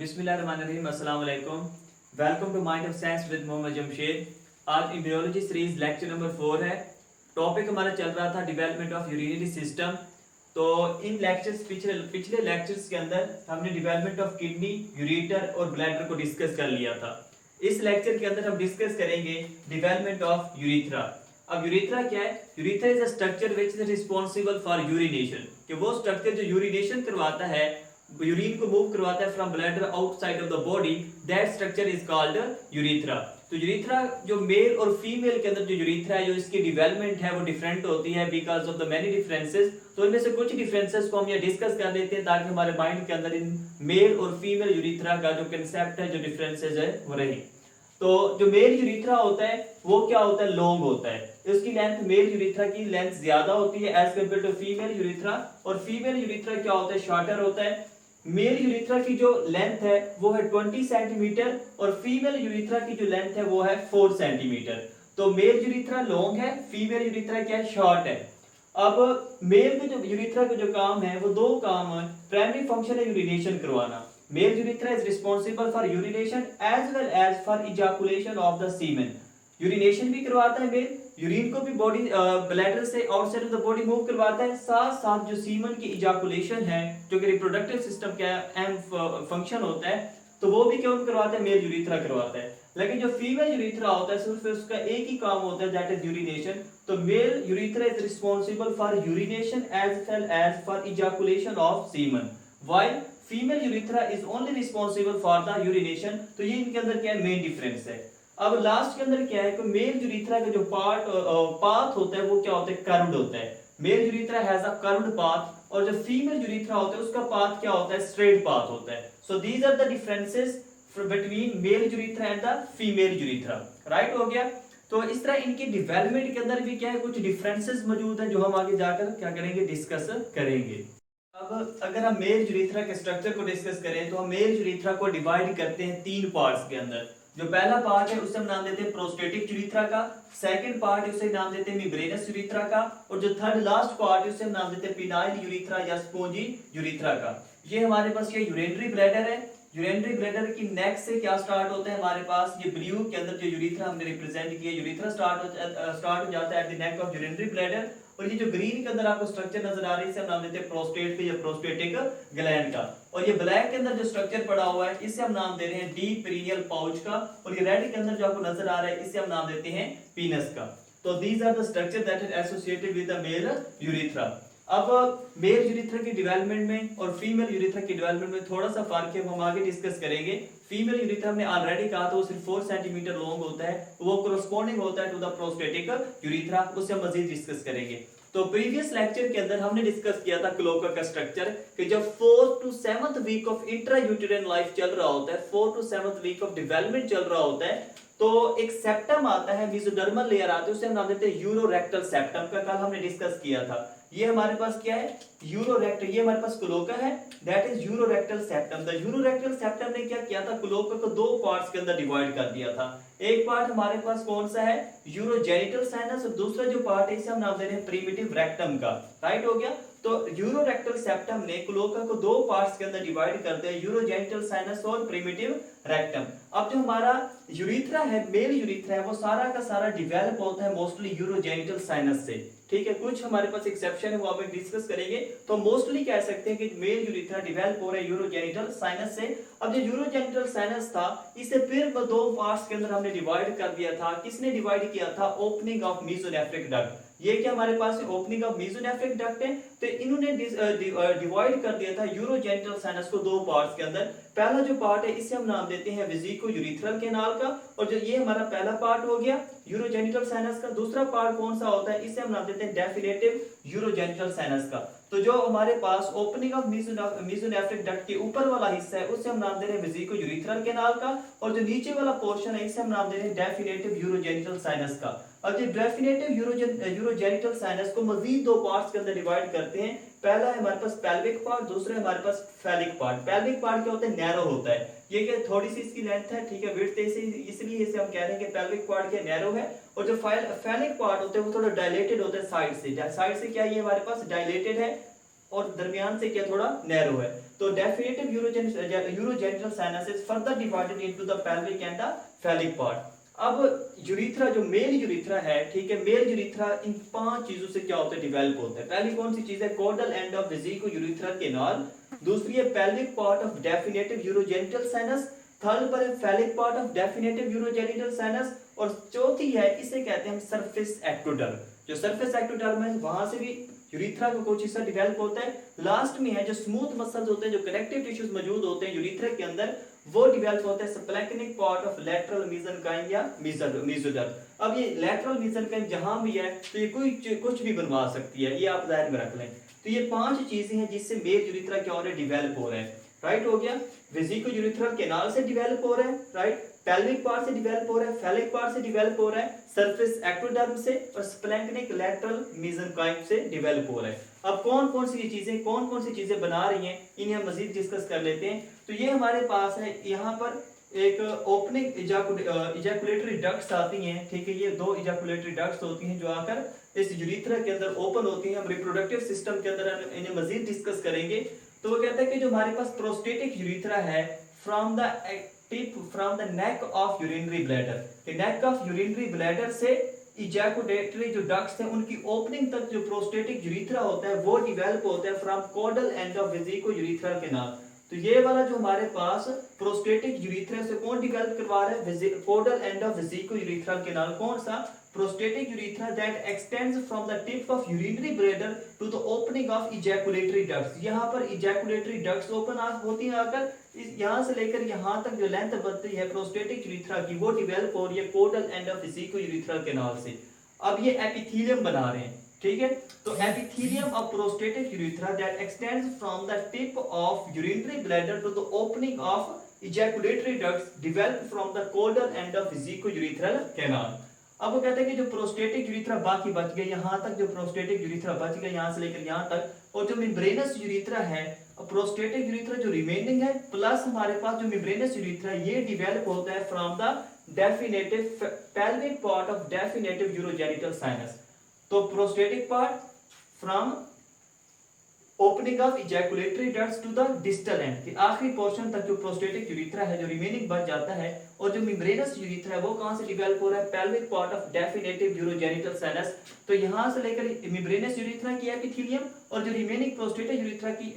बिस्मिल्लाहिर्रहमानिर्रहीम, अस्सलाम वालेकुम। Welcome to Mind of Science with Mohammad Jamshed. आज इम्यूनोलॉजी सीरीज लेक्चर नंबर 4 है। टॉपिक हमारा चल रहा था डेवलपमेंट ऑफ यूरिनरी सिस्टम। तो इन लेक्चर्स पिछले लेक्चर्स के अंदर हमने डेवलपमेंट ऑफ किडनी, यूरेटर और ब्लैडर को डिस्कस कर लिया था। इस लेक्चर के अंदर हम डिस्कस करेंगे डेवलपमेंट ऑफ यूरेथ्रा। अब यूरेथ्रा क्या है? Urethra is a structure which is responsible for urination, कि वो स्ट्रक्चर जो यूरिनेशन करवाता है, यूरिन को मूव करवाता है from bladder outside of the body, that structure is called urethra. तो यूरेथ्रा जो मेल और फीमेल के अंदर जो यूरेथ्रा है, जो इसकी डेवलपमेंट है वो डिफरेंट होती है because of the many differences. तो इनमें से कुछ डिफरेंसेस को हम ये डिस्कस कर लेते हैं ताकि हमारे माइंड के अंदर इन मेल और फीमेल यूरेथ्रा का जो कंसेप्ट है, जो डिफरेंसेस है वो रहे। तो जो मेल यूरेथ्रा होता है वो क्या होता है? लॉन्ग होता है। इसकी लेंथ, मेल यूरेथ्रा की लेंथ ज्यादा होती है as compare to female urethra. और फीमेल यूरेथ्रा क्या होता है? शॉर्टर होता है। मेल यूरेथ्रा की जो लेंथ है वो है 20 सेंटीमीटर और फीमेल यूरेथ्रा की जो लेंथ है वो है 4 सेंटीमीटर। तो मेल यूरेथ्रा लॉन्ग है, फीमेल यूरेथ्रा क्या है? शॉर्ट है। अब मेल के जो यूरेथ्रा का जो काम है वो दो काम है। प्राइमरी फंक्शन है यूरिनेशन करवाना। Male urethra is responsible for urination as well as for ejaculation of the semen. Urination भी करवाता है मेल, यूरिन को भी बॉडी ब्लैडर से outside of the body move करवाता है, साथ साथ जो सीमन की इजैकुलेशन है जो कि रिप्रोडक्टिव सिस्टम का अहम फंक्शन होता है, तो वो भी कौन करवाता है? मेल यूरेथ्रा करवाता है। लेकिन जो फीमेल यूरेथ्रा होता है सिर्फ उसका एक ही काम होता है, दैट इज यूरिनेशन। तो male urethra is responsible for urination as well as for ejaculation of semen, while female urethra is only responsible for the urination. तो ये इनके अंदर क्या है? मेन डिफरेंस है। अब लास्ट के अंदर क्या है कि मेल यूरेथ्रा का जो पाथ होता है वो क्या होता है? कर्व्ड होता है। Male urethra has a curved path और जो फीमेल यूरेथ्रा होता है उसका पाथ क्या होता है? स्ट्रेट पाथ होता है। So these are the differences between male urethra and the female urethra. Right हो गया। तो इस तरह इनकी डेवलपमेंट के अंदर भी क्या है? कुछ डिफरेंसेस मौजूद हैं जो हम आगे जाकर क्या करेंगे? डिस्कस करेंगे। अब अगर हम मेल यूरेथ्रा के स्ट्रक्चर को डिस्कस करें तो हम मेल यूरेथ्रा को डिवाइड करते हैं तीन पार्ट्स के अंदर। जो पहला पार्ट है उसे हम नाम देते हैं प्रोस्टेटिक यूरेथ्रा का, सेकंड पार्ट है उसे नाम देते हैं मेम्ब्रेनस यूरेथ्रा का, और जो थर्ड लास्ट पार्ट है उसे हम नाम देते हैं पिनाइल यूरेथ्रा या स्पोंजी यूरेथ्रा का। ये हमारे पास ये यूरिनरी ब्लैडर है। यूरिनरी ब्लैडर की नेक्स्ट से क्या स्टार्ट होता है? हमारे पास ये ब्लू के अंदर जो यूरेथ्रा हमने रिप्रेजेंट किया, यूरेथ्रा स्टार्ट हो जाता है at the neck of urinary bladder. और ये जो ग्रीन के अंदर आपको स्ट्रक्चर नजर आ रही है इसे हम नाम देते हैं प्रोस्टेट का या प्रोस्टेटिक ग्लैंड का। और ये ब्लैक के अंदर जो स्ट्रक्चर पड़ा हुआ है इसे हम नाम दे रहे हैं डीप पेरिनियल पाउच का। और ये रेड के अंदर जो आपको नजर आ रहा है इसे हम नाम देते हैं पीनस का। तो these are the structure that is associated with the male urethra. अब मेल यूरेथ्रा की डेवलपमेंट में और फीमेल यूरेथ्रा की डेवलपमेंट में थोड़ा सा फर्क है, हम आगे डिस्कस करेंगे। फीमेल यूरेथ्रा हमने ऑलरेडी कहा था वो सिर्फ 4 सेंटीमीटर लॉन्ग होता है, वो कोरोस्पोंडिंग होता है टू द प्रोस्टेटिक यूरेथ्रा, उससे हम मजीद डिस्कस करेंगे। तो प्रीवियस लेक्चर के अंदर हमने डिस्कस किया था क्लोका का स्ट्रक्चर, कि जब 4th to 7th week of intrauterine life चल रहा होता है, 4th to 7th week of development चल रहा होता है, तो एक सेप्टम आता है, मेसोडर्मल लेयर आती है, उसे हम नाम देते हैं यूरोरेक्टल सेप्टम का। कल हमने डिस्कस किया था। ये हमारे पास क्या है? यूरोरेक्टल। ये हमारे पास क्लोका है, that is urorectal septum. The urorectal septum ने क्या किया था? क्लोका को दो पार्ट्स के अंदर डिवाइड कर दिया था। एक पार्ट हमारे पास कौन सा है? यूरोजेनिटल साइनस, और दूसरा जो पार्ट है इसे हम नाम दे रहे हैं प्रिमिटिव रेक्टम का। राइट हो गया। तो यूरोरेक्टल सेप्टम ने क्लोका को दो पार्ट्स के अंदर डिवाइड कर दिया, यूरोजेनिटल साइनस और प्रिमिटिव रेक्टम। अब जो हमारा यूरेथ्रा है, मेल यूरेथ्रा है, वो सारा का सारा डिवेलप होता है मोस्टली यूरोजेनिटल साइनस से। ठीक है, कुछ हमारे पास एक्सेप्शन है वो हम डिस्कस करेंगे। तो मोस्टली कह सकते हैं कि मेल यूरेथ्रा डेवलप हो रहा है यूरोजेनिटल साइनस से। अब जो यूरोजेनिटल साइनस था इसे फिर दो पार्ट्स के अंदर हमने डिवाइड कर दिया था। किसने डिवाइड किया था? Opening of mesonephric duct. ये क्या हमारे पास ओपनिंग ऑफ मेसोनेफ्रिक डक्ट है, तो इन्होंने डिवाइड कर दिया था यूरोजेनिटल साइनस को दो पार्ट्स के अंदर। पहला जो पार्ट है इसे हम नाम देते हैं वेसिको यूरेथ्रल कैनाल का, और जो ये हमारा पहला पार्ट हो गया यूरोजेनिटल साइनस का। दूसरा पार्ट कौन सा होता है? इसे हम नाम देते हैं डेफिनेटिव यूरोजेनिटल साइनस का। तो जो हमारे पास ओपनिंग ऑफ मेसोनेफ्रिक डक्ट के ऊपर वाला हिस्सा है उसे हम नाम दे रहे हैं वेसिको यूरेथ्रल कैनाल का, और जो नीचे वाला पोर्शन है इसे हम नाम दे रहे हैं डेफिनेटिव यूरोजेनिटल साइनस का। अब ये डेफिनेटिव यूरोजेनिटल साइनस को मजीद दो पार्ट्स के अंदर डिवाइड करते हैं। पहला है हमारे पास पेल्विक पार्ट, दूसरा है हमारे पास फेलिक पार्ट। पेल्विक पार्ट क्या होता है? नैरो होता है। ये क्या थोड़ी सी इसकी लेंथ है, ठीक है, विड्थ है, इसलिए इसे हम कह रहे हैं कि पेल्विक पार्ट क्या नैरो है। और जो फेलिक पार्ट होता है वो थोड़ा डायलेटेड होता है साइड से। साइड से क्या ये हमारे पास डायलेटेड है, और दरमियान से क्या थोड़ा नैरो है। तो definitive urogenital sinus is further divided into the pelvic and the phallic part. अब यूरिथ्रा जो मेल यूरिथ्रा है, ठीक है, मेल यूरिथ्रा इन 5 चीजों से क्या होता है, डेवलप होता है। पहली कौन सी चीज है, caudal end of vesico urethral canal. दूसरी है pelvic part of definitive urogenital sinus. Third पर है phallic part of definitive urogenital sinus. और चौथी है, इसे कहते हैं हम सरफेस एक्टोडर्म। जो सरफेस एक्टोडर्म है वहां से भी यूरिथ्रा का कुछ हिस्सा डेवलप होता है। लास्ट में है जो स्मूथ मसल्स होते हैं, जो कनेक्टिव टिश्यूज मौजूद होते हैं यूरिथ्रा के अंदर, वो डेवलप होता है स्प्लैंक्निक पार्ट ऑफ लैटरल मेसेनकाइम या मेसोडर्म। अब ये लैटरल मेसेनकाइम जहां भी है तो ये कोई कुछ भी बनवा सकती है, ये आप ध्यान में रख लें। तो ये 5 चीजें हैं जिससे मेल यूरिथ्रा क्या हो रहा है, डेवलप हो रहा है। राइट हो गया, वेसिको यूरिथ्रल कैनाल से डेवलप हो रहा है, राइट, पेल्विक पार्ट से डेवलप हो रहा है, फेलिक पार्ट से डेवलप हो रहा है, सरफेस एक्टोडर्म से और स्प्लैंक्निक लैटरल मेसेनकाइम से डेवलप हो रहा है। अब कौन कौन सी चीजें बना रही हैं, इन्हें हम मजीद डिस्कस कर लेते हैं। तो ये हमारे पास है, यहाँ पर एक ओपनिंग इजैकुलेटरी डक्ट्स आती हैं, ठीक है, ये 2 इजैकुलेटरी डक्ट्स होती हैं जो आकर इस यूरिथ्रा के अंदर ओपन होती हैं। हम रिप्रोडक्टिव सिस्टम के अंदर इन्हें मजीद डिस्कस करेंगे। तो वो कहता है कि जो हमारे पास प्रोस्टेटिक यूरिथ्रा है, from the neck of urinary bladder, neck of urinary bladder से इजैकुलेटरी जो डक्ट्स हैं उनकी ओपनिंग तक जो प्रोस्टेटिक यूरिथ्रा होता है वो डेवलप होता है from codal end of vesico urethral canal. तो ये वाला जो हमारे पास प्रोस्टेटिक यूरिथ्रा से कौन डेवलप करवा रहा है, caudal end of vesico urethral canal. कौन सा, prostatic urethra that extends from the tip of urinary bladder to the opening of ejaculatory ducts. यहाँ पर इजैकुलेटरी डक्ट्स ओपन होती हैं आकर, यहाँ से लेकर यहाँ तक जो लेंथ बनती है प्रोस्टेटिक यूरिथ्रा की वो डेवलप हो रही है caudal end of vesico urethral canal से। अब ये एपिथेलियम बना रहे हैं, ठीक है। तो epithelium of prostatic urethra that extends from the tip of urinary bladder to the opening of ejaculatory ducts develop from the caudal end of vesico urethral canal. अब वो कहते हैं कि जो प्रोस्टेटिक यूरिथ्रा बाकी बच गए, यहाँ तक जो प्रोस्टेटिक यूरिथ्रा बच गए, यहाँ से लेकर यहाँ तक, और जो मेम्ब्रेनस यूरिथ्रा है, प्रोस्टेटिक यूरिथ्रा जो रिमेनिंग है प्लस हमारे पास जो मेम्ब्रेनस यूरिथ्रा ये डेवलप होता है from the definitive pelvic part of definitive urogenital sinus. तो prostatic part from opening of ejaculatory ducts to the distal end, कि आखिरी पोर्शन तक जो प्रोस्टेटिक यूरिथ्रा है जो रिमेनिंग बच जाता है, और जो मेम्ब्रेनस यूरिथ्रा है वो कहां से डेवलप हो रहा है, pelvic part of definitive urogenital sinus. तो यहां से लेकर मेम्ब्रेनस यूरिथ्रा की एपिथेलियम और जो रिमेनिंग प्रोस्टेटिक यूरिथ्रा की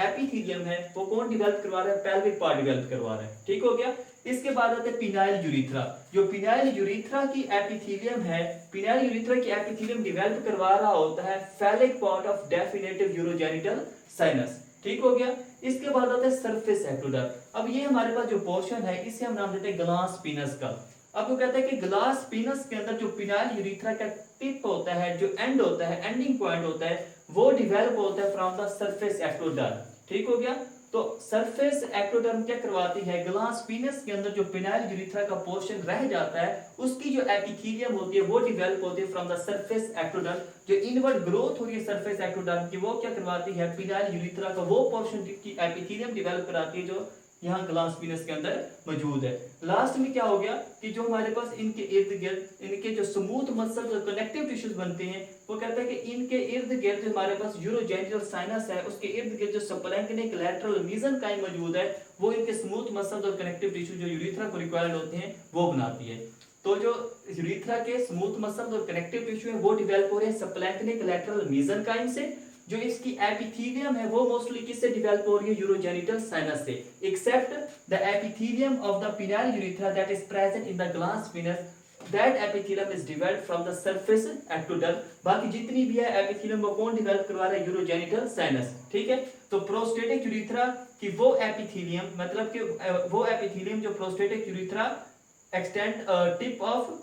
एपिथेलियम है वो कौन डेवलप करवा रहा है, पेल्विक पार्ट डेवलप करवा रहा है, ठीक हो गया। इसके बाद आते हैं पिनाइल यूरिथ्रा। जो पिनाइल यूरिथ्रा की एपिथेलियम है, पिनाइल यूरिथ्रा की एपिथेलियम डेवलप करवा रहा होता है phallic part of definitive urogenital sinus, ठीक हो गया। इसके बाद आता है सरफेस एक्टोडर्म। अब ये हमारे पास जो पोर्शन है इसे हम नाम देते हैं ग्लास पिनस का। अब वो कहता है कि ग्लास पिनस के अंदर जो पिनाइल यूरिथ्रा का टिप होता है, जो एंड होता है, एंडिंग पॉइंट होता है, वो डेवलप होता है फ्रॉम द सरफेस एक्टोडर्म, ठीक हो गया। तो सरफेस एक्टोडर्म क्या करवाती है, ग्लास पिनस के अंदर जो पिनाइल यूरिथ्रा का पोर्शन रह जाता है उसकी जो एपिथेलियम होती है वो डेवलप होती है फ्रॉम द सरफेस एक्टोडर्म। जो इनवर्ड ग्रोथ हो रही है सरफेस एक्टोडर्म की वो क्या करवाती है, पिनाइल यूरिथ्रा का वो पोर्शन की एपिथेलियम डेवलप कराती है जो यहाँ ग्लास पिनस के अंदर मौजूद है। लास्ट में क्या हो गया कि जो हमारे पास इनके इर्द गिर्द इनके जो स्मूथ मसल जो कनेक्टिव टिश्यूज बनते हैं, वो कहता है कि इनके इर्द गिर्द जो हमारे पास यूरोजेनिटल साइनस है उसके इर्द गिर्द जो स्प्लैंक्निक लैटरल मेसेनकाइम मौजूद है वो इनके स्मूथ मसल और कनेक्टिव टिश्यू जो यूरिथ्रा को रिक्वायर्ड होते हैं वो बनाती है। तो जो यूरिथ्रा के स्मूथ मसल और कनेक्टिव टिश्यू है वो डेवलप हो रहे हैं स्प्लैंक्निक लैटरल मेसेनकाइम से। जो इसकी एपिथेलियम है वो मोस्टली किससे डेवलप हो रही है, यूरोजेनिटल साइनस से, except the epithelium of the penile urethra that is present in the glans penis, that epithelium is developed from the surface ectoderm. बाकी जितनी भी है एपिथेलियम वो कौन डेवलप करवा रहा है, यूरोजेनिटल साइनस, ठीक है। तो प्रोस्टेटिक यूरिथ्रा की वो एपिथेलियम, मतलब कि वो एपिथेलियम जो prostatic urethra extend tip of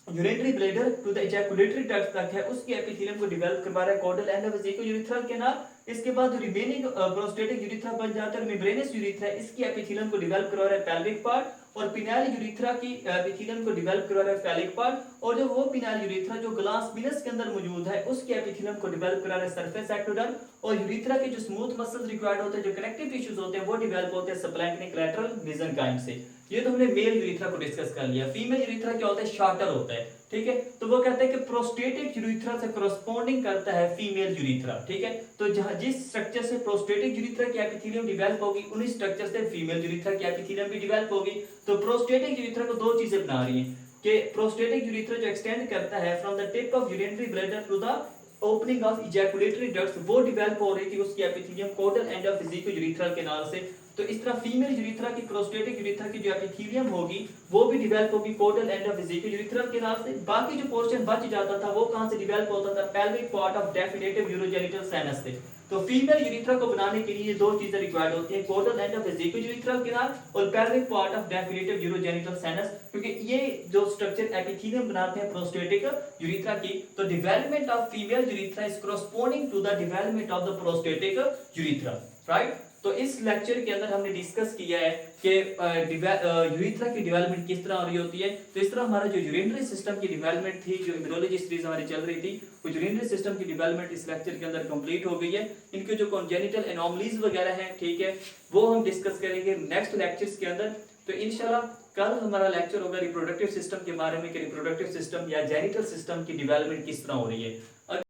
urinary bladder to the ejaculatory duct तक है उसकी एपिथेलियम को डेवलप करवा रहा है caudal end of vesico urethral canal. इसके बाद जो रिमेनिंग प्रोस्टेटिक यूरिथ्रा बन जाता है मेम्ब्रेनस यूरिथ्रा, इसकी एपिथेलियम को डेवलप करवा रहा है पेल्विक पार्ट, और पिनाइल यूरिथ्रा की एपिथेलियम को डेवलप करवा रहा है फेलिक पार्ट, और जो वो पिनाइल यूरिथ्रा जो ग्लास पिनस के अंदर मौजूद है उसकी एपिथेलियम को डेवलप करा रहा है सरफेस एक्टोडर्म, और यूरिथ्रा के जो स्मूथ मसल्स रिक्वायर्ड होते हैं जो कनेक्टिव टिश्यूज होते हैं वो डेवलप होते हैं स्प्लैंक्निक लैटरल मेसेनकाइम से। ये तो हमने मेल यूरिथ्रा को डिस्कस कर लिया। फीमेल यूरिथ्रा क्या होता है, शॉर्टर होता है, ठीक है। तो वो कहते हैं कि प्रोस्टेटिक यूरिथ्रा से करस्पॉन्डिंग करता है फीमेल यूरिथ्रा, ठीक है। तो जहां जिस स्ट्रक्चर से प्रोस्टेटिक यूरिथ्रा की एपिथेलियम डेवलप होगी, उन्हीं स्ट्रक्चर से फीमेल यूरिथ्रा की एपिथेलियम भी डेवलप होगी। तो प्रोस्टेटिक यूरिथ्रा को दो चीजें बना रही है कि प्रोस्टेटिक यूरिथ्रा जो एक्सटेंड करता है from the tip of urinary bladder to the opening of ejaculatory ducts, वो डेवलप हो रही थी उसकी epithelium caudal end of vesico urethral canal से। तो इस तरह फीमेल यूरिथ्रा की प्रोस्टेटिक यूरिथ्रा की जो एपिथेलियम होगी वो भी डेवलप होगी caudal end of vesico urethral canal से। बाकी जो पोर्शन बच जाता था वो कहां से डेवलप होता था, pelvic part of definitive urogenital sinus से। तो फीमेल यूरिथ्रा को बनाने के लिए ये दो चीजें रिक्वायर्ड होती हैं, caudal end of vesico urethral canal और pelvic part of definitive urogenital sinus, क्योंकि ये जो स्ट्रक्चर एपिथेलियम बनाते हैं प्रोस्टेटिक यूरिथ्रा की। तो development of female urethra is corresponding to the development of the prostatic urethra, right. तो इस लेक्चर के अंदर हमने डिस्कस किया है कि यूरिथ्रा की डेवलपमेंट किस तरह हो रही होती है। तो इस तरह हमारा जो यूरिनरी सिस्टम की डेवलपमेंट थी, जो एम्ब्रियोलॉजी सीरीज हमारी चल रही थी, वो यूरिनरी सिस्टम की डेवलपमेंट इस लेक्चर के अंदर कंप्लीट हो गई है। इनके जो कॉन्जेनिटल एनोमलीज वगैरह हैं, ठीक है, वो हम डिस्कस करेंगे नेक्स्ट लेक्चर्स के अंदर। तो इंशाल्लाह कल हमारा लेक्चर होगा रिप्रोडक्टिव सिस्टम के बारे में कि रिप्रोडक्टिव सिस्टम या जेनिटल सिस्टम की डेवलपमेंट किस तरह हो रही है।